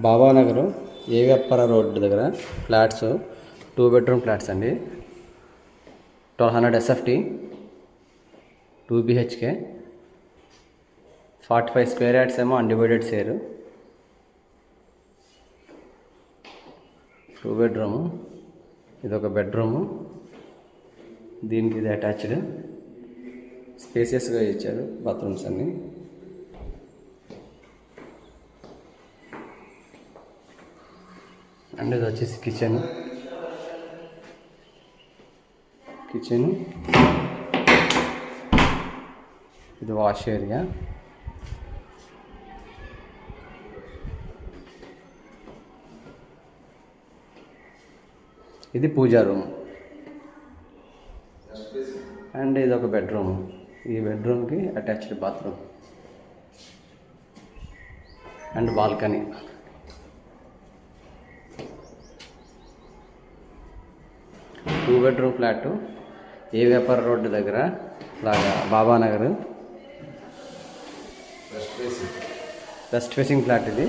Babanagar ఏవిఎప్పర road దగ్గర flats 2 bedroom flats అండి. 1200 SFT 2 BHK 45 square yards ఏమో అన్డివైడెడ్ షేర్. 2 బెడ్రూము, ఇదొక బెడ్రూము, దీనికి ఇది అటాచ్డ్. స్పేసియస్గా ఇచ్చారు బాత్రూమ్స్ అన్నీ. అండ్ ఇది వచ్చేసి కిచెన్. ఇది వాష్ ఏరియా. ఇది పూజా రూమ్. అండ్ ఇది ఒక బెడ్రూమ్. ఈ బెడ్రూమ్కి attached bathroom and balcony. Two bedroom flat ఏవిఎప్పర రోడ్డు దగ్గర లాగా బాబానగర్. వెస్ట్ ఫేసింగ్ ఫ్లాట్ ఇది.